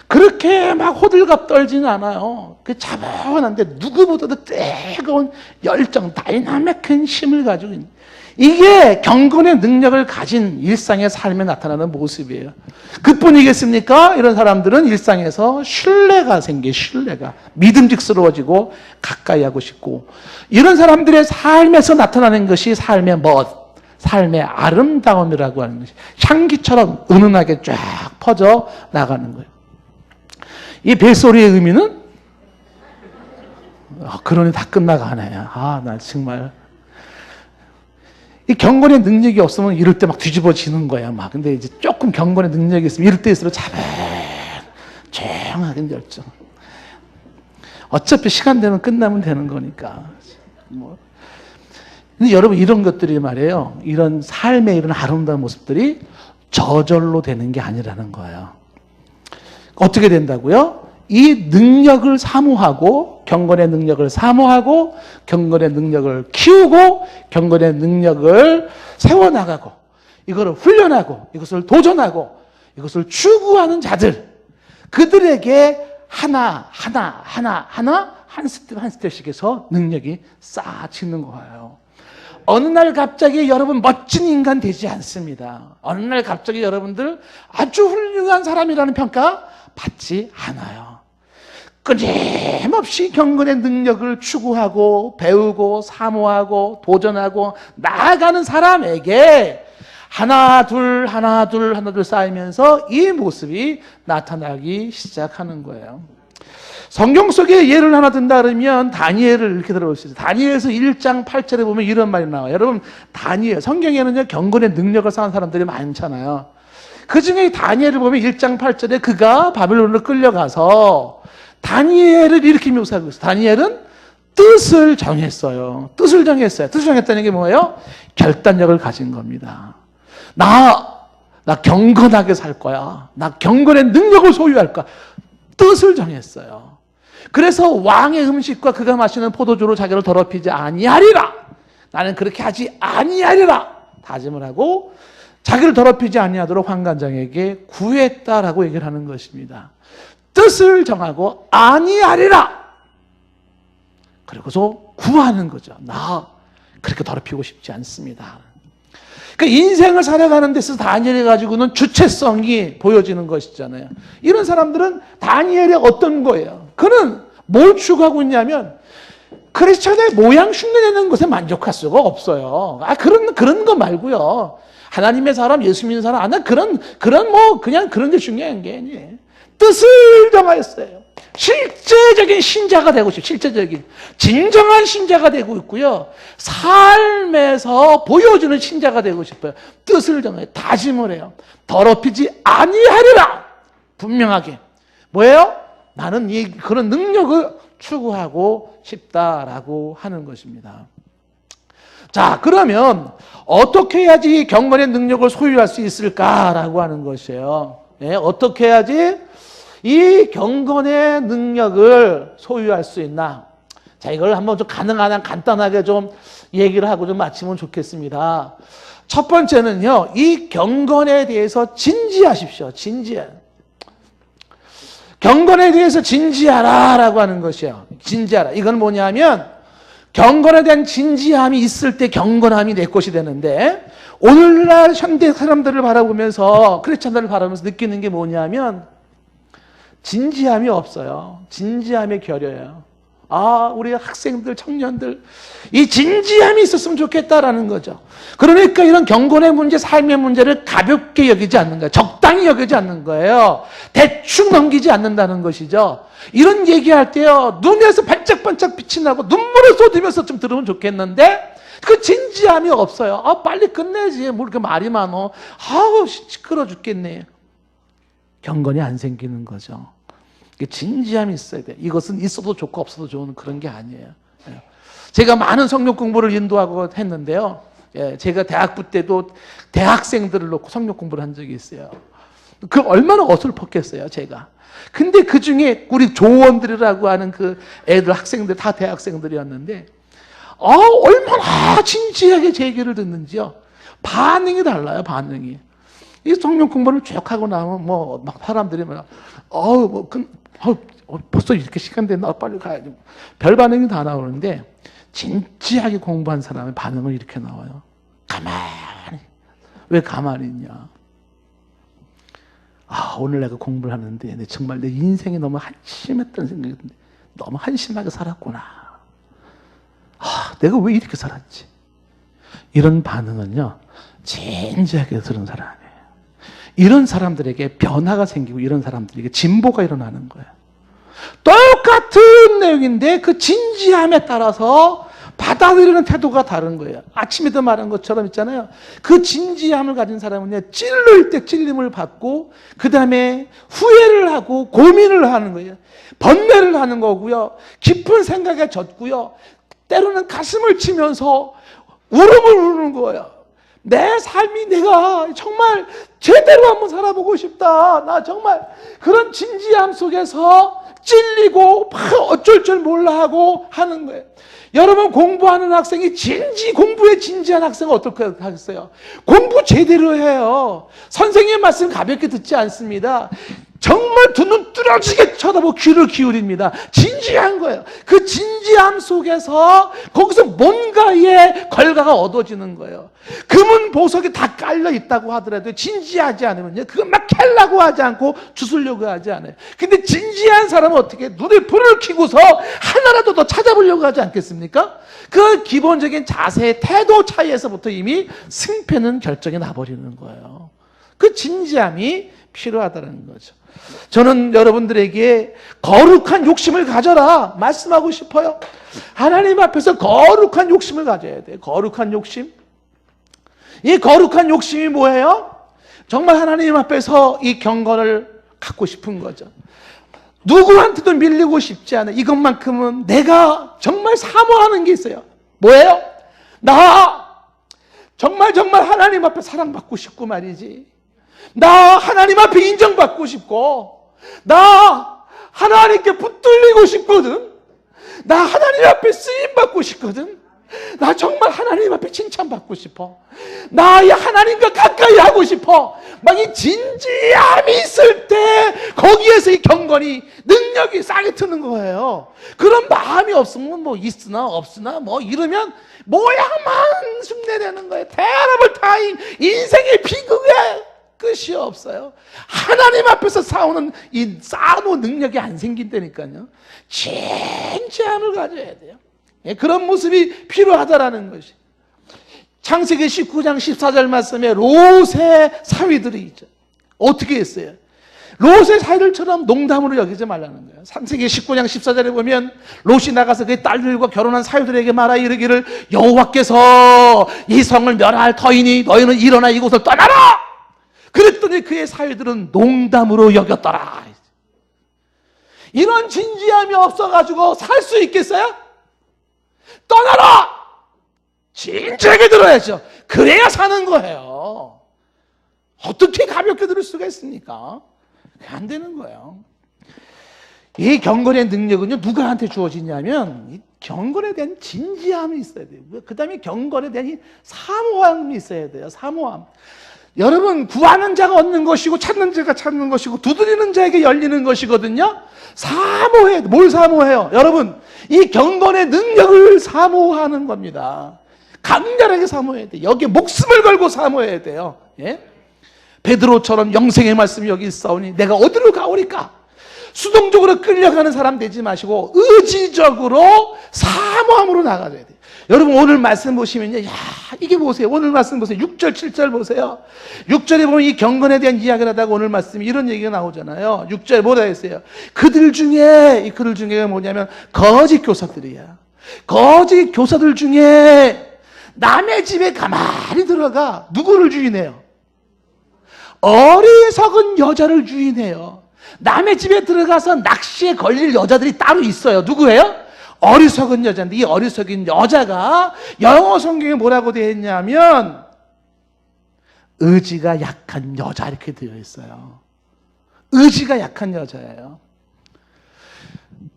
그렇게 막 호들갑 떨지는 않아요. 그 차분한데 누구보다도 뜨거운 열정, 다이나믹한 힘을 가지고 있는, 이게 경건의 능력을 가진 일상의 삶에 나타나는 모습이에요. 그뿐이겠습니까? 이런 사람들은 일상에서 신뢰가 생겨, 신뢰가. 믿음직스러워지고 가까이 하고 싶고, 이런 사람들의 삶에서 나타나는 것이 삶의 멋, 삶의 아름다움이라고 하는 것이 향기처럼 은은하게 쫙 퍼져 나가는 거예요. 이 벨소리의 의미는 그러니 다 끝나가네. 나 정말 이 경건의 능력이 없으면 이럴 때 막 뒤집어지는 거야. 막 근데 이제 조금 경건의 능력이 있으면 이럴 때일수록 조용하게 열정. 어차피 시간 되면 끝나면 되는 거니까. 근데 여러분, 이런 것들이 말이에요, 이런 삶의 이런 아름다운 모습들이 저절로 되는 게 아니라는 거예요. 어떻게 된다고요? 이 능력을 사모하고, 경건의 능력을 사모하고, 경건의 능력을 키우고, 경건의 능력을 세워나가고, 이거를 훈련하고, 이것을 도전하고, 이것을 추구하는 자들, 그들에게 한 스텝씩 해서 능력이 쌓아지는 거예요. 어느 날 갑자기 여러분 멋진 인간 되지 않습니다. 어느 날 갑자기 여러분들 아주 훌륭한 사람이라는 평가 받지 않아요. 끊임없이 경건의 능력을 추구하고 배우고 사모하고 도전하고 나아가는 사람에게 하나 둘 쌓이면서 이 모습이 나타나기 시작하는 거예요. 성경 속에 예를 하나 든다 그러면 다니엘을 이렇게 들어볼 수 있어요. 다니엘에서 1장 8절에 보면 이런 말이 나와요. 여러분, 다니엘, 성경에는요 경건의 능력을 쌓은 사람들이 많잖아요. 그 중에 다니엘을 보면 1장 8절에 그가 바벨론으로 끌려가서 다니엘을 이렇게 묘사하고 있어요. 다니엘은 뜻을 정했어요. 뜻을 정했어요. 뜻을 정했다는 게 뭐예요? 결단력을 가진 겁니다. 나 경건하게 살 거야. 나 경건의 능력을 소유할 거야. 뜻을 정했어요. 그래서 왕의 음식과 그가 마시는 포도주로 자기를 더럽히지 아니하리라. 나는 그렇게 하지 아니하리라. 다짐을 하고 자기를 더럽히지 아니하도록 환관장에게 구했다라고 얘기를 하는 것입니다. 뜻을 정하고 아니하리라. 그리고서 구하는 거죠. 나 그렇게 더럽히고 싶지 않습니다. 그러니까 인생을 살아가는 데서 다니엘이 가지고는 주체성이 보여지는 것이잖아요. 이런 사람들은 다니엘이 어떤 거예요? 그는 뭘 추구하고 있냐면 크리스천의 모양 흉내내는 것에 만족할 수가 없어요. 그런 거 말고요. 하나님의 사람, 예수 믿는 사람, 그냥 그런 게 중요한 게 아니에요. 뜻을 정하였어요. 실제적인 신자가 되고 싶어요. 실제적인 진정한 신자가 되고 있고요. 삶에서 보여주는 신자가 되고 싶어요. 뜻을 정해요. 다짐을 해요. 더럽히지 아니하리라. 분명하게. 뭐예요? 나는 그런 능력을 추구하고 싶다라고 하는 것입니다. 자, 그러면 어떻게 해야지 경건의 능력을 소유할 수 있을까라고 하는 것이에요. 네, 어떻게 해야지 이 경건의 능력을 소유할 수 있나? 자, 이걸 한번 좀 가능한 한 간단하게 좀 얘기를 하고 좀 마치면 좋겠습니다. 첫 번째는요, 이 경건에 대해서 진지하십시오. 경건에 대해서 진지하라라고 하는 것이에요. 진지하라. 이건 뭐냐면 경건에 대한 진지함이 있을 때 경건함이 내 것이 되는데, 오늘날 현대 사람들을 바라보면서, 크리스찬들을 바라보면서 느끼는 게 뭐냐면 진지함이 없어요. 진지함이 결여해요. 우리 학생들, 청년들, 이 진지함이 있었으면 좋겠다라는 거죠. 그러니까 이런 경건의 문제, 삶의 문제를 가볍게 여기지 않는 거예요. 적당히 여기지 않는 거예요. 대충 넘기지 않는다는 것이죠. 이런 얘기할 때요, 눈에서 반짝반짝 빛이 나고 눈물을 쏟으면서 좀 들으면 좋겠는데, 그 진지함이 없어요. 빨리 끝내지. 뭐 이렇게 말이 많어. 시끄러워 죽겠네. 경건이 안 생기는 거죠. 진지함이 있어야 돼. 이것은 있어도 좋고 없어도 좋은 그런 게 아니에요. 제가 많은 성경 공부를 인도하고 했는데요. 제가 대학부 때도 대학생들을 놓고 성경 공부를 한 적이 있어요. 그 얼마나 어설펐겠어요, 제가. 근데 그 중에 우리 조원들이라고 하는 그 애들, 학생들, 다 대학생들이었는데, 얼마나 진지하게 제 얘기를 듣는지요. 반응이 달라요, 반응이. 이 성경 공부를 쭉 하고 나면 막 사람들이 벌써 이렇게 시간 됐나? 빨리 가야지. 별 반응이 다 나오는데 진지하게 공부한 사람의 반응은 이렇게 나와요. 가만히. 왜 가만히 있냐? 오늘 내가 공부를 하는데 정말 내 인생이 너무 한심했다는 생각이 드는데 너무 한심하게 살았구나. 내가 왜 이렇게 살았지? 이런 반응은요, 진지하게 들은 사람이에요. 이런 사람들에게 변화가 생기고 이런 사람들에게 진보가 일어나는 거예요. 똑같은 내용인데 그 진지함에 따라서 받아들이는 태도가 다른 거예요. 아침에도 말한 것처럼 있잖아요. 그 진지함을 가진 사람은요, 찔릴 때 찔림을 받고 그 다음에 후회를 하고 고민을 하는 거예요. 번뇌를 하는 거고요. 깊은 생각에 젖고요. 때로는 가슴을 치면서 울음을 우는 거예요. 내 삶이 내가 정말 제대로 한번 살아보고 싶다. 나 정말 그런 진지함 속에서 찔리고 막 어쩔 줄 몰라 하고 하는 거예요. 여러분, 공부하는 학생이 공부에 진지한 학생은 어떻게 하겠어요? 공부 제대로 해요. 선생님 말씀 가볍게 듣지 않습니다. 정말 두 눈 뚫어지게 쳐다보고 귀를 기울입니다. 진지한 거예요. 그 진지함 속에서 거기서 뭔가의 결과가 얻어지는 거예요. 금은 보석이 다 깔려 있다고 하더라도 진지하지 않으면요, 그건 막 캘라고 하지 않고 주술려고 하지 않아요. 근데 진지한 사람은 어떻게 눈에 불을 켜고서 하나라도 더 찾아보려고 하지 않겠습니까? 그 기본적인 자세의 태도 차이에서부터 이미 승패는 결정이 나버리는 거예요. 그 진지함이 필요하다는 거죠. 저는 여러분들에게 거룩한 욕심을 가져라 말씀하고 싶어요. 하나님 앞에서 거룩한 욕심을 가져야 돼요. 거룩한 욕심. 이 거룩한 욕심이 뭐예요? 정말 하나님 앞에서 이 경건을 갖고 싶은 거죠. 누구한테도 밀리고 싶지 않아. 이것만큼은 내가 정말 사모하는 게 있어요. 뭐예요? 나 정말 하나님 앞에 사랑받고 싶고 말이지. 나 하나님 앞에 인정받고 싶고, 나 하나님께 붙들리고 싶거든. 나 하나님 앞에 쓰임받고 싶거든. 나 정말 하나님 앞에 칭찬받고 싶어. 나 이 하나님과 가까이 하고 싶어. 막 이 진지함이 있을 때 거기에서 이 경건이 능력이 싹이 트는 거예요. 그런 마음이 없으면 뭐 있으나 없으나 뭐 이러면 모양만 흉내내는 거예요. terrible time. 인생의 비극에 끝이 없어요. 하나님 앞에서 싸우는 이 싸우는 능력이 안 생긴다니까요. 진지함을 가져야 돼요. 그런 모습이 필요하다라는 것이. 창세기 19장 14절 말씀에 롯의 사위들이 있죠. 어떻게 했어요? 롯의 사위들처럼 농담으로 여기지 말라는 거예요. 창세기 19장 14절에 보면 롯이 나가서 그의 딸들과 결혼한 사위들에게 말하 이르기를 여호와께서 이 성을 멸할 터이니 너희는 일어나 이곳을 떠나라. 그랬더니 그의 사위들은 농담으로 여겼더라. 이런 진지함이 없어가지고 살 수 있겠어요? 떠나라! 진지하게 들어야죠. 그래야 사는 거예요. 어떻게 가볍게 들을 수가 있습니까? 안 되는 거예요. 이 경건의 능력은요, 누구한테 주어지냐면, 이 경건에 대한 진지함이 있어야 돼요. 그 다음에 경건에 대한 이 사모함이 있어야 돼요. 사모함. 여러분, 구하는 자가 얻는 것이고, 찾는 자가 찾는 것이고, 두드리는 자에게 열리는 것이거든요. 사모해. 뭘 사모해요? 여러분, 이 경건의 능력을 사모하는 겁니다. 강렬하게 사모해야 돼요. 여기에 목숨을 걸고 사모해야 돼요. 예? 베드로처럼 영생의 말씀이 여기 있사오니 내가 어디로 가오리까? 수동적으로 끌려가는 사람 되지 마시고 의지적으로 사모함으로 나가줘야 돼요. 여러분 오늘 말씀 보시면요, 야 이게 보세요. 오늘 말씀 보세요. 6절 7절 보세요. 6절에 보면 이 경건에 대한 이야기를 하다가 오늘 말씀이 이런 얘기가 나오잖아요. 6절 뭐라 했어요? 그들 중에 뭐냐면 거짓 교사들이야. 거짓 교사들 중에 남의 집에 가만히 들어가 누구를 주인해요? 어리석은 여자를 주인해요. 남의 집에 들어가서 낚시에 걸릴 여자들이 따로 있어요. 누구예요? 어리석은 여자인데 이 어리석은 여자가 영어 성경에 뭐라고 되어 있냐면 의지가 약한 여자 이렇게 되어 있어요. 의지가 약한 여자예요.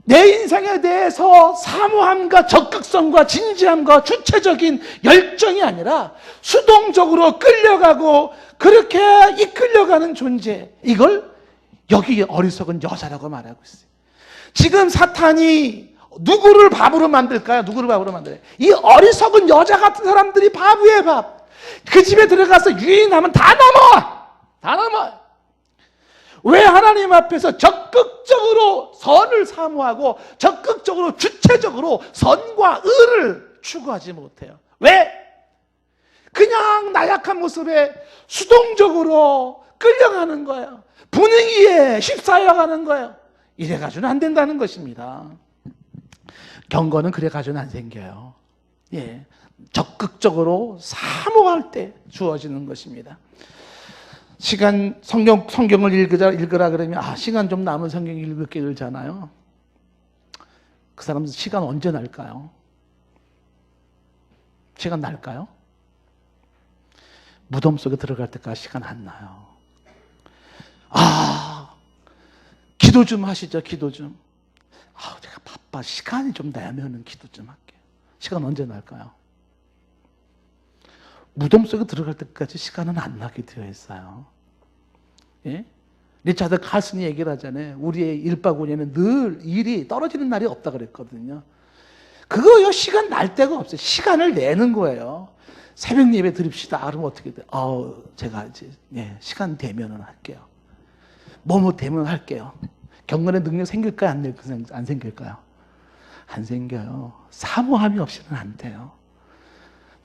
내 인생에 대해서 사모함과 적극성과 진지함과 주체적인 열정이 아니라 수동적으로 끌려가고 그렇게 이끌려가는 존재, 이걸 여기 어리석은 여자라고 말하고 있어요. 지금 사탄이 누구를 밥으로 만들까요? 누구를 밥으로 만들어요? 이 어리석은 여자 같은 사람들이 바보의 밥. 그 집에 들어가서 유인하면 다 넘어요. 왜 하나님 앞에서 적극적으로 선을 사모하고 적극적으로 주체적으로 선과 의를 추구하지 못해요? 왜? 그냥 나약한 모습에 수동적으로 끌려가는 거예요. 분위기에 휩싸여가는 거예요. 이래가지고는 안 된다는 것입니다. 경건은 그래가지고는 안 생겨요. 예, 적극적으로 사모할 때 주어지는 것입니다. 시간 성경을 읽으라 그러면 시간 좀 남은 성경 읽을게 그러잖아요. 그 사람은 시간 언제 날까요? 시간 날까요? 무덤 속에 들어갈 때까지 시간 안 나요. 기도 좀 하시죠. 기도 좀. 제가 바빠. 시간이 좀 나면은 기도 좀 할게요. 시간 언제 날까요? 무덤 속에 들어갈 때까지 시간은 안 나게 되어 있어요. 예? 리차드 칼슨이 얘기를 하잖아요. 우리의 일바구니에는 늘 일이 떨어지는 날이 없다 그랬거든요. 그거요, 시간 날 데가 없어요. 시간을 내는 거예요. 새벽 예배 드립시다. 그러면 어떻게 돼? 제가 이제, 시간 되면은 할게요. 뭐뭐 되면 할게요. 경건의 능력 생길까요? 안 생길까요? 안 생겨요. 사모함이 없이는 안 돼요.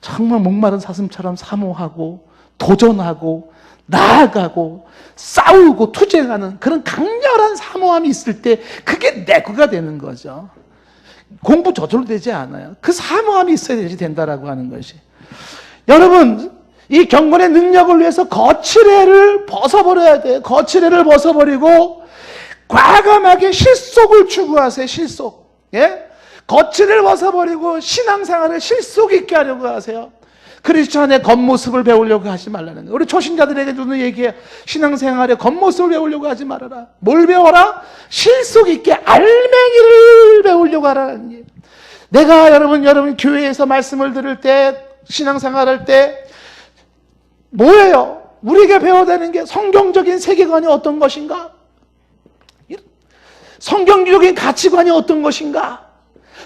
정말 목마른 사슴처럼 사모하고 도전하고 나아가고 싸우고 투쟁하는 그런 강렬한 사모함이 있을 때 그게 내구가 되는 거죠. 공부 저절로 되지 않아요. 그 사모함이 있어야 되지 된다라고 하는 것이. 여러분, 이 경건의 능력을 위해서 거칠애를 벗어버려야 돼요. 거칠애를 벗어버리고 과감하게 실속을 추구하세요. 실속. 예? 겉을 벗어버리고 신앙생활을 실속 있게 하려고 하세요. 크리스천의 겉모습을 배우려고 하지 말라는 거예요. 우리 초신자들에게도 얘기해요. 신앙생활의 겉모습을 배우려고 하지 말아라. 뭘 배워라? 실속 있게 알맹이를 배우려고 하라는 거예요. 내가 여러분 교회에서 말씀을 들을 때, 신앙생활할 때 뭐예요? 우리에게 배워야 되는 게 성경적인 세계관이 어떤 것인가? 성경적인 가치관이 어떤 것인가?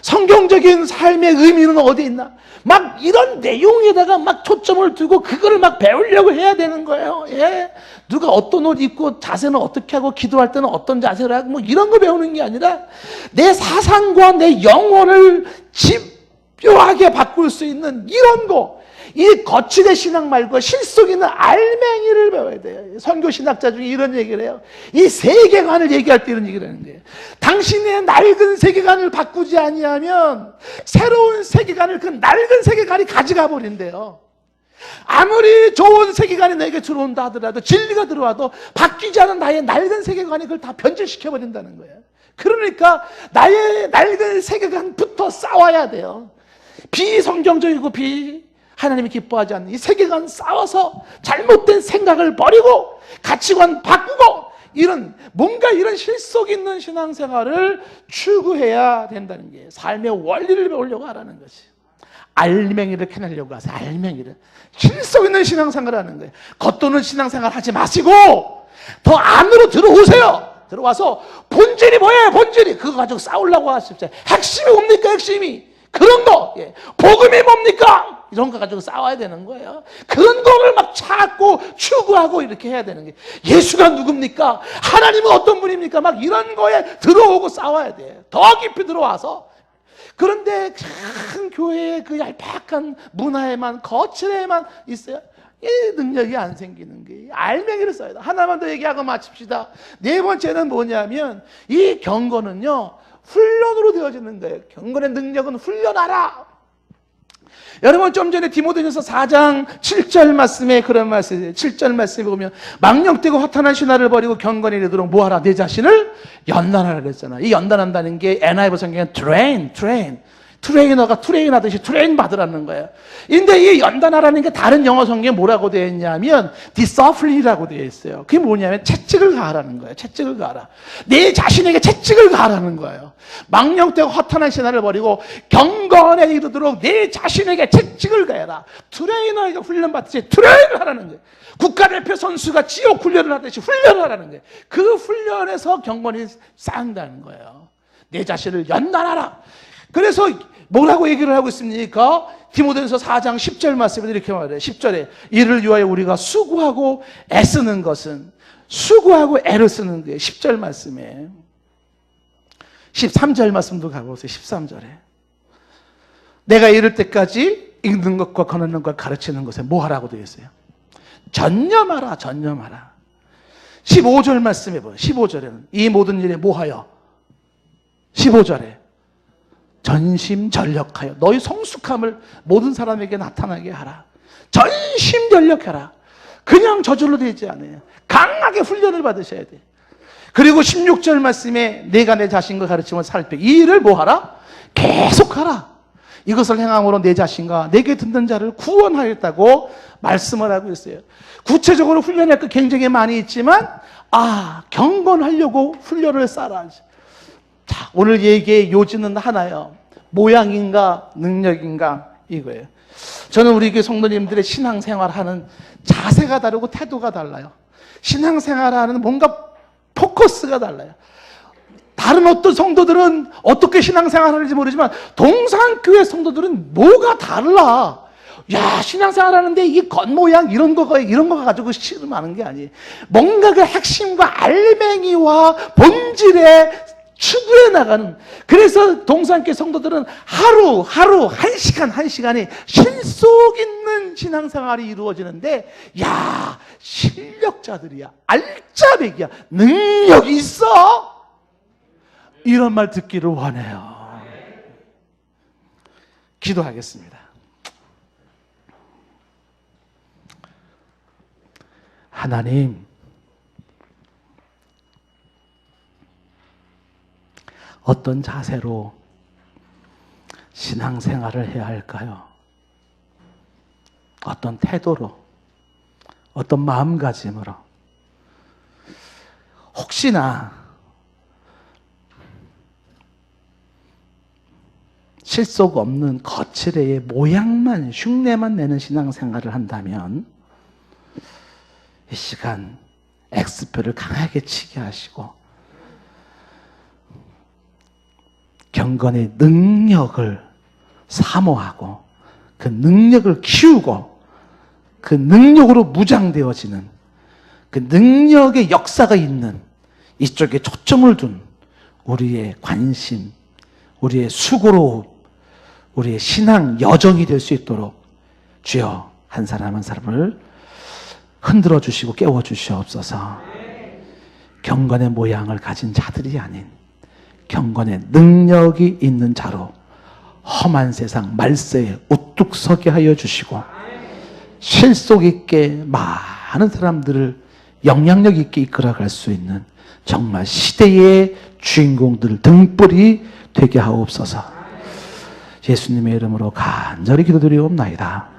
성경적인 삶의 의미는 어디 있나? 막 이런 내용에다가 막 초점을 두고 그거를 막 배우려고 해야 되는 거예요. 예? 누가 어떤 옷 입고 자세는 어떻게 하고 기도할 때는 어떤 자세를 하고 뭐 이런 거 배우는 게 아니라 내 사상과 내 영혼을 집요하게 바꿀 수 있는 이런 거, 이 거칠의 신앙 말고 실속 있는 알맹이를 배워야 돼요. 선교 신학자 중에 이런 얘기를 해요. 이 세계관을 얘기할 때 이런 얘기를 하는 거예요. 당신의 낡은 세계관을 바꾸지 아니하면 새로운 세계관을 그 낡은 세계관이 가져가 버린대요. 아무리 좋은 세계관이 내게 들어온다 하더라도, 진리가 들어와도 바뀌지 않은 나의 낡은 세계관이 그걸 다 변질시켜 버린다는 거예요. 그러니까 나의 낡은 세계관부터 싸워야 돼요. 비성경적이고 하나님이 기뻐하지 않는 이 세계관 싸워서 잘못된 생각을 버리고 가치관 바꾸고 뭔가 이런 실속 있는 신앙생활을 추구해야 된다는 게 삶의 원리를 배우려고 하라는 것이. 알맹이를 캐내려고 하세요. 알맹이를. 실속 있는 신앙생활을 하는 거예요. 겉도는 신앙생활 하지 마시고 더 안으로 들어오세요. 들어와서 본질이 뭐예요? 본질이. 그거 가지고 싸우려고 하십시오. 핵심이 뭡니까? 핵심이. 그런 거. 예. 복음이 뭡니까? 이런 거 가지고 싸워야 되는 거예요. 그런 거를 막 찾고 추구하고 이렇게 해야 되는 게. 예수가 누굽니까? 하나님은 어떤 분입니까? 막 이런 거에 들어오고 싸워야 돼. 더 깊이 들어와서. 그런데 큰 교회의 그 얄팍한 문화에만, 거칠에만 있어요. 이 능력이 안 생기는 게. 알맹이를 써야 돼. 하나만 더 얘기하고 마칩시다. 네 번째는 뭐냐면 이 경건은요, 훈련으로 되어지는 거예요. 경건의 능력은 훈련하라. 여러분 좀 전에 디모데전서 4장 7절 말씀에 그런 말씀이에요. 7절 말씀에 보면 망령되고 허탄한 신화를 버리고 경건에 이르도록 뭐하라? 내 자신을 연단하라 그랬잖아. 이 연단한다는 게 NIV 성경은 트레이너가 트레인 하듯이 트레인 받으라는 거예요. 근데 이 연단하라는 게 다른 영어 성경에 뭐라고 되어 있냐면 discipline이라고 되어 있어요. 그게 뭐냐면 채찍을 가하라는 거예요. 채찍을 가하라. 내 자신에게 채찍을 가하라는 거예요. 망령되고 허탄한 신화를 버리고 경건에 이르도록 내 자신에게 채찍을 가해라. 트레이너에게 훈련받듯이 트레인을 하라는 거예요. 국가대표 선수가 지옥 훈련을 하듯이 훈련을 하라는 거예요. 그 훈련에서 경건이 쌓인다는 거예요. 내 자신을 연단하라. 그래서 뭐라고 얘기를 하고 있습니까? 디모데전서 4장 10절 말씀에 이렇게 말해요. 10절에 이를 위하여 우리가 수고하고 애쓰는 것은, 수고하고 애를 쓰는 거예요. 10절 말씀에. 13절 말씀도 가보세요. 13절에 내가 이를 때까지 읽는 것과 거느는 것 가르치는 것에 뭐 하라고 되어 있어요? 전념하라. 전념하라. 15절 말씀해 보세요. 15절에는 이 모든 일에 뭐 하여? 15절에 전심전력하여 너희 성숙함을 모든 사람에게 나타나게 하라. 전심전력하라. 그냥 저절로 되지 않아요. 강하게 훈련을 받으셔야 돼요. 그리고 16절 말씀에 내가 내 자신과 가르침을 살펴 이 일을 뭐 하라? 계속하라. 이것을 행함으로 내 자신과 내게 듣는 자를 구원하였다고 말씀을 하고 있어요. 구체적으로 훈련할 거 굉장히 많이 있지만 경건하려고 훈련을 쌓아야지. 자, 오늘 얘기의 요지는 하나요. 모양인가 능력인가 이거예요. 저는 우리 교회 성도님들의 신앙생활하는 자세가 다르고 태도가 달라요. 신앙생활하는 뭔가 포커스가 달라요. 다른 어떤 성도들은 어떻게 신앙생활하는지 모르지만 동산교회 성도들은 뭐가 달라. 야, 신앙생활하는데 이 겉모양 이런 거 가지고 씨름하는 게 아니에요. 뭔가 그 핵심과 알맹이와 본질에 추구해 나가는. 그래서 동산교회 성도들은 하루 한 시간이 실속 있는 신앙생활이 이루어지는데, 야, 실력자들이야, 알짜배기야, 능력이 있어. 이런 말 듣기를 원해요. 기도하겠습니다. 하나님, 어떤 자세로 신앙생활을 해야 할까요? 어떤 태도로, 어떤 마음가짐으로. 혹시나 실속 없는 거칠의 모양만, 흉내만 내는 신앙생활을 한다면 이 시간 X표를 강하게 치게 하시고 경건의 능력을 사모하고 그 능력을 키우고 그 능력으로 무장되어지는 그 능력의 역사가 있는 이쪽에 초점을 둔 우리의 관심, 우리의 수고로움, 우리의 신앙 여정이 될 수 있도록 주여 한 사람 한 사람을 흔들어 주시고 깨워 주시옵소서. 경건의 모양을 가진 자들이 아닌 경건의 능력이 있는 자로 험한 세상 말세에 우뚝 서게 하여 주시고 실속 있게 많은 사람들을 영향력 있게 이끌어갈 수 있는 정말 시대의 주인공들 등불이 되게 하옵소서. 예수님의 이름으로 간절히 기도드리옵나이다.